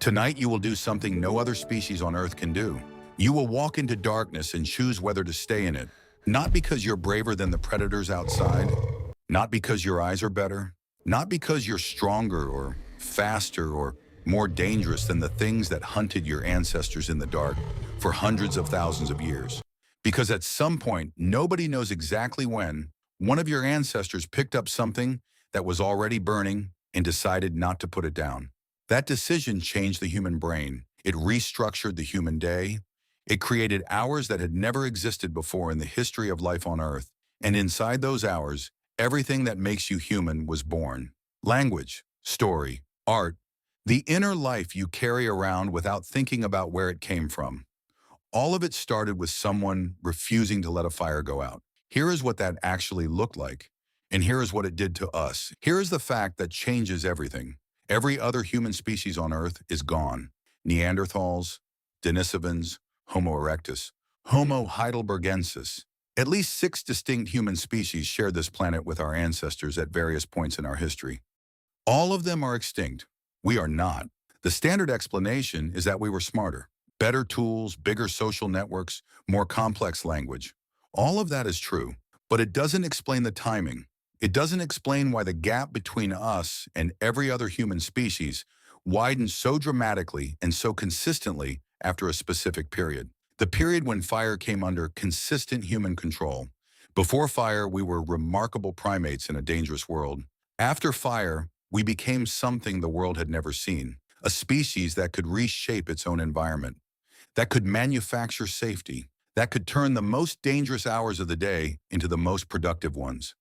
Tonight you will do something no other species on Earth can do. You will walk into darkness and choose whether to stay in it. Not because you're braver than the predators outside, not because your eyes are better, not because you're stronger or faster or more dangerous than the things that hunted your ancestors in the dark for hundreds of thousands of years. Because at some point, nobody knows exactly when, one of your ancestors picked up something that was already burning and decided not to put it down. That decision changed the human brain. It restructured the human day. It created hours that had never existed before in the history of life on Earth. And inside those hours, everything that makes you human was born. Language, story, art, the inner life you carry around without thinking about where it came from. All of it started with someone refusing to let a fire go out. Here is what that actually looked like. And here is what it did to us. Here is the fact that changes everything. Every other human species on Earth is gone. Neanderthals, Denisovans, Homo erectus, Homo heidelbergensis. At least 6 distinct human species shared this planet with our ancestors at various points in our history. All of them are extinct. We are not. The standard explanation is that we were smarter. Better tools, bigger social networks, more complex language. All of that is true, but it doesn't explain the timing. It doesn't explain why the gap between us and every other human species widened so dramatically and so consistently after a specific period. The period when fire came under consistent human control. Before fire, we were remarkable primates in a dangerous world. After fire, we became something the world had never seen. A species that could reshape its own environment, that could manufacture safety, that could turn the most dangerous hours of the day into the most productive ones.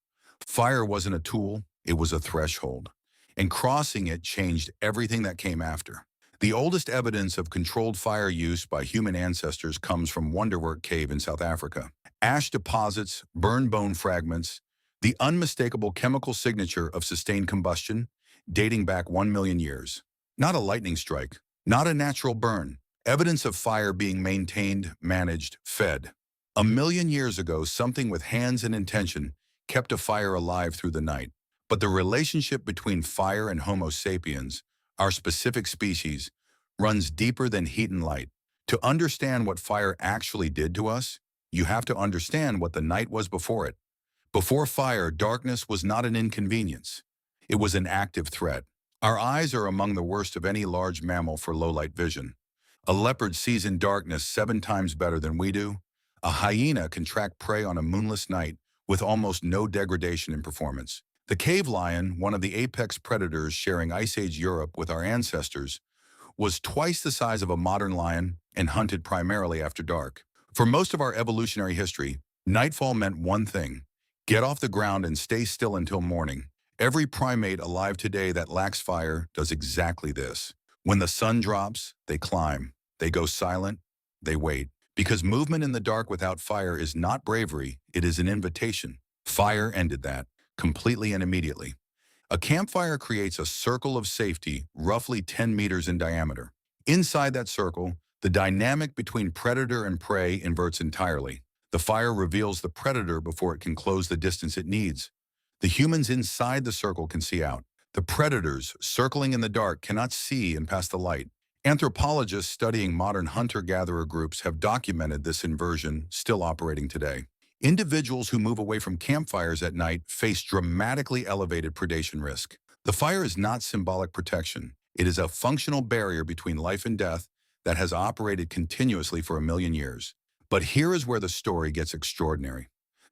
Fire wasn't a tool, it was a threshold. And crossing it changed everything that came after. The oldest evidence of controlled fire use by human ancestors comes from Wonderwork Cave in South Africa. Ash deposits, burned bone fragments, the unmistakable chemical signature of sustained combustion dating back 1 million years. Not a lightning strike, not a natural burn. Evidence of fire being maintained, managed, fed. 1 million years ago, something with hands and intention kept a fire alive through the night. But the relationship between fire and Homo sapiens, our specific species, runs deeper than heat and light. To understand what fire actually did to us, you have to understand what the night was before it. Before fire, darkness was not an inconvenience. It was an active threat. Our eyes are among the worst of any large mammal for low-light vision. A leopard sees in darkness 7 times better than we do. A hyena can track prey on a moonless night with almost no degradation in performance. The cave lion, one of the apex predators sharing Ice Age Europe with our ancestors, was twice the size of a modern lion and hunted primarily after dark. For most of our evolutionary history, nightfall meant one thing: get off the ground and stay still until morning. Every primate alive today that lacks fire does exactly this. When the sun drops, they climb. They go silent. They wait. Because movement in the dark without fire is not bravery, it is an invitation. Fire ended that, completely and immediately. A campfire creates a circle of safety, roughly 10 meters in diameter. Inside that circle, the dynamic between predator and prey inverts entirely. The fire reveals the predator before it can close the distance it needs. The humans inside the circle can see out. The predators, circling in the dark, cannot see and pass the light. Anthropologists studying modern hunter-gatherer groups have documented this inversion, still operating today. Individuals who move away from campfires at night face dramatically elevated predation risk. The fire is not symbolic protection. It is a functional barrier between life and death that has operated continuously for 1 million years. But here is where the story gets extraordinary.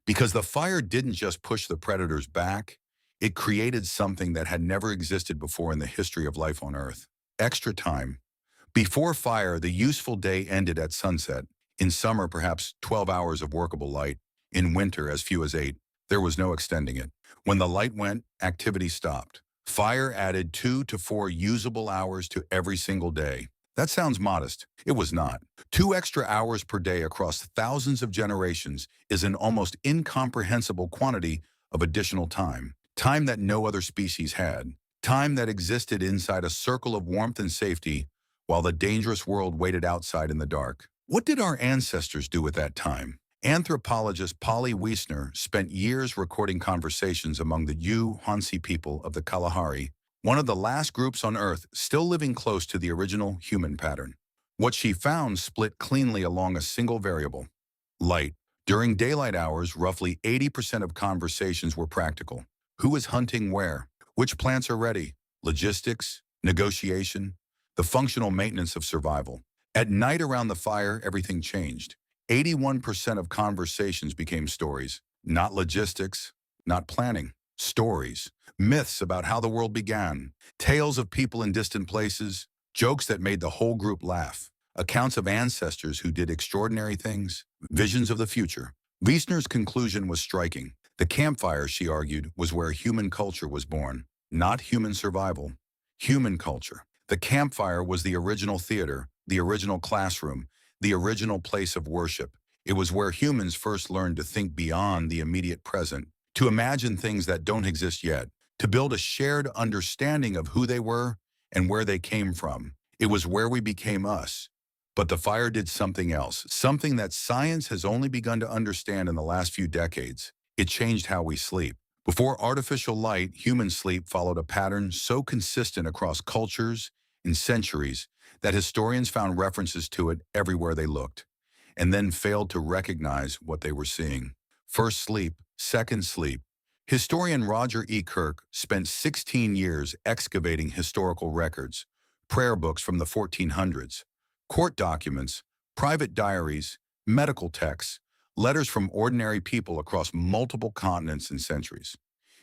Because the fire didn't just push the predators back, it created something that had never existed before in the history of life on Earth: extra time. Before fire, the useful day ended at sunset. In summer, perhaps 12 hours of workable light. In winter, as few as 8. There was no extending it. When the light went, activity stopped. Fire added 2 to 4 usable hours to every single day. That sounds modest. It was not. 2 extra hours per day across thousands of generations is an almost incomprehensible quantity of additional time. Time that no other species had. Time that existed inside a circle of warmth and safety while the dangerous world waited outside in the dark. What did our ancestors do with that time? Anthropologist Polly Wiesner spent years recording conversations among the Yu Hansi people of the Kalahari, one of the last groups on Earth still living close to the original human pattern. What she found split cleanly along a single variable: light. During daylight hours, roughly 80% of conversations were practical. Who is hunting where? Which plants are ready? Logistics, negotiation, the functional maintenance of survival. At night around the fire, everything changed. 81% of conversations became stories. Not logistics, not planning. Stories. Myths about how the world began. Tales of people in distant places. Jokes that made the whole group laugh. Accounts of ancestors who did extraordinary things. Visions of the future. Wiesner's conclusion was striking. The campfire, she argued, was where human culture was born. Not human survival. Human culture. The campfire was the original theater, the original classroom, the original place of worship. It was where humans first learned to think beyond the immediate present, to imagine things that don't exist yet, to build a shared understanding of who they were and where they came from. It was where we became us. But the fire did something else, something that science has only begun to understand in the last few decades. It changed how we sleep. Before artificial light, human sleep followed a pattern so consistent across cultures and centuries that historians found references to it everywhere they looked, and then failed to recognize what they were seeing. First sleep, second sleep. Historian Roger E. Kirk spent 16 years excavating historical records, prayer books from the 1400s, court documents, private diaries, medical texts, letters from ordinary people across multiple continents and centuries.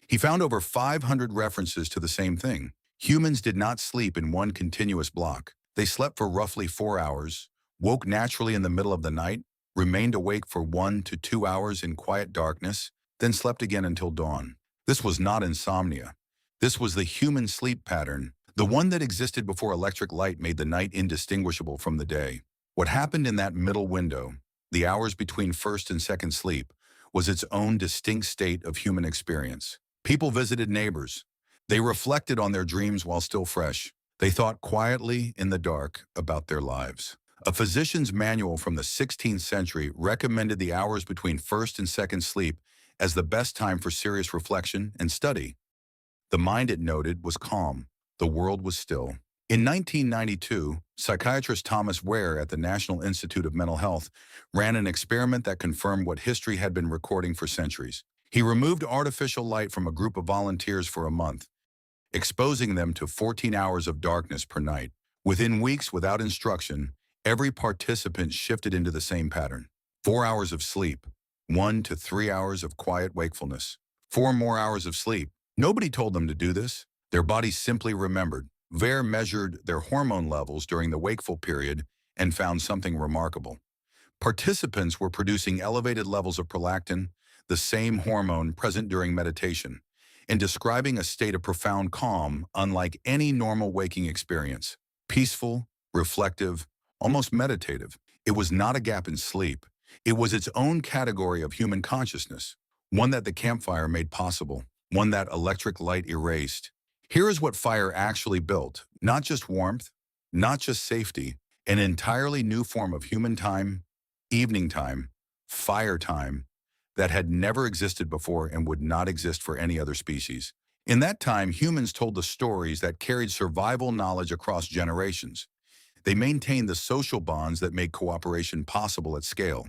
He found over 500 references to the same thing. Humans did not sleep in one continuous block. They slept for roughly 4 hours, woke naturally in the middle of the night, remained awake for 1 to 2 hours in quiet darkness, then slept again until dawn. This was not insomnia. This was the human sleep pattern, the one that existed before electric light made the night indistinguishable from the day. What happened in that middle window, the hours between first and second sleep, was its own distinct state of human experience. People visited neighbors. They reflected on their dreams while still fresh. They thought quietly in the dark about their lives. A physician's manual from the 16th century recommended the hours between first and second sleep as the best time for serious reflection and study. The mind, it noted, was calm. The world was still. In 1992, psychiatrist Thomas Ware at the National Institute of Mental Health ran an experiment that confirmed what history had been recording for centuries. He removed artificial light from a group of volunteers for a month, exposing them to 14 hours of darkness per night. Within weeks, without instruction, every participant shifted into the same pattern. 4 hours of sleep, 1 to 3 hours of quiet wakefulness, 4 more hours of sleep. Nobody told them to do this. Their bodies simply remembered. Vare measured their hormone levels during the wakeful period and found something remarkable. Participants were producing elevated levels of prolactin, the same hormone present during meditation, and describing a state of profound calm unlike any normal waking experience. Peaceful, reflective, almost meditative. It was not a gap in sleep. It was its own category of human consciousness, one that the campfire made possible, one that electric light erased. Here is what fire actually built: not just warmth, not just safety, an entirely new form of human time, evening time, fire time, that had never existed before and would not exist for any other species. In that time, humans told the stories that carried survival knowledge across generations. They maintained the social bonds that made cooperation possible at scale.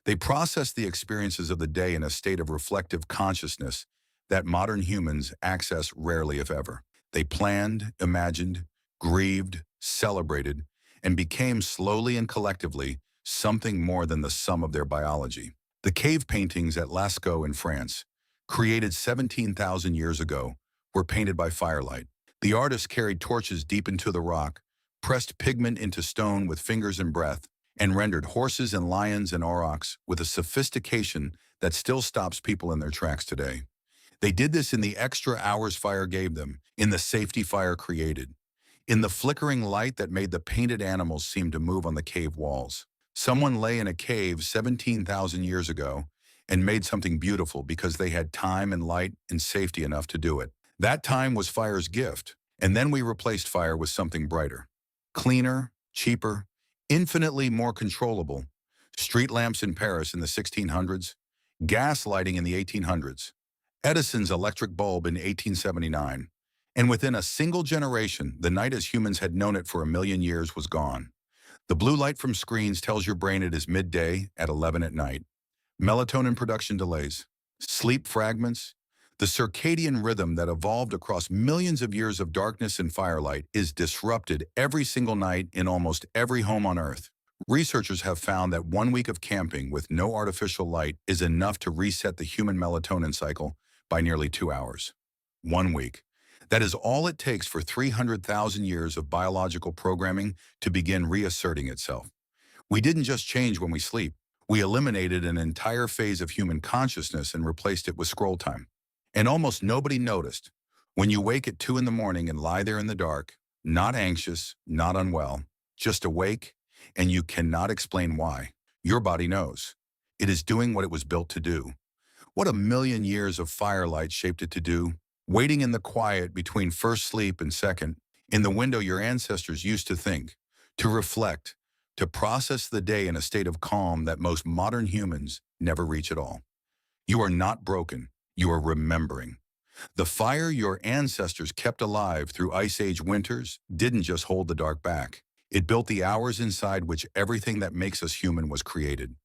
They processed the experiences of the day in a state of reflective consciousness that modern humans access rarely, if ever. They planned, imagined, grieved, celebrated, and became slowly and collectively something more than the sum of their biology. The cave paintings at Lascaux in France, created 17,000 years ago, were painted by firelight. The artists carried torches deep into the rock, pressed pigment into stone with fingers and breath, and rendered horses and lions and aurochs with a sophistication that still stops people in their tracks today. They did this in the extra hours fire gave them, in the safety fire created, in the flickering light that made the painted animals seem to move on the cave walls. Someone lay in a cave 17,000 years ago and made something beautiful because they had time and light and safety enough to do it. That time was fire's gift, and then we replaced fire with something brighter, cleaner, cheaper, infinitely more controllable. Street lamps in Paris in the 1600s, gas lighting in the 1800s, Edison's electric bulb in 1879, And within a single generation, the night as humans had known it for a million years was gone. The blue light from screens tells your brain it is midday at 11 at night. Melatonin production delays, sleep fragments, the circadian rhythm that evolved across millions of years of darkness and firelight is disrupted every single night in almost every home on Earth. Researchers have found that 1 week of camping with no artificial light is enough to reset the human melatonin cycle by nearly 2 hours. 1 week. That is all it takes for 300,000 years of biological programming to begin reasserting itself. We didn't just change when we sleep. We eliminated an entire phase of human consciousness and replaced it with scroll time. And almost nobody noticed. When you wake at 2 in the morning and lie there in the dark, not anxious, not unwell, just awake, and you cannot explain why, your body knows. It is doing what it was built to do. What a million years of firelight shaped it to do, waiting in the quiet between first sleep and second, in the window your ancestors used to think, to reflect, to process the day in a state of calm that most modern humans never reach at all. You are not broken, you are remembering. The fire your ancestors kept alive through Ice Age winters didn't just hold the dark back. It built the hours inside which everything that makes us human was created.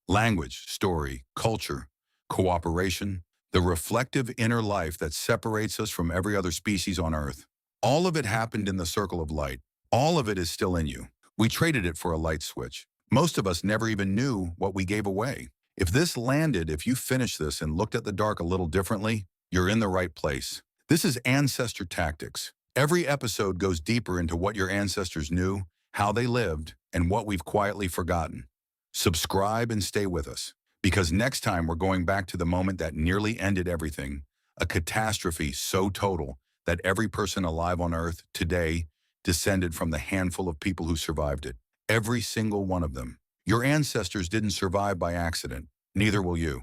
Language, story, culture, cooperation, the reflective inner life that separates us from every other species on Earth. All of it happened in the circle of light. All of it is still in you. We traded it for a light switch. Most of us never even knew what we gave away. If you finished this and looked at the dark a little differently, you're in the right place. This is Ancestor Tactics. Every episode goes deeper into what your ancestors knew, how they lived, and what we've quietly forgotten. Subscribe and stay with us, because next time we're going back to the moment that nearly ended everything, a catastrophe so total that every person alive on Earth today descended from the handful of people who survived it. Every single one of them. Your ancestors didn't survive by accident. Neither will you.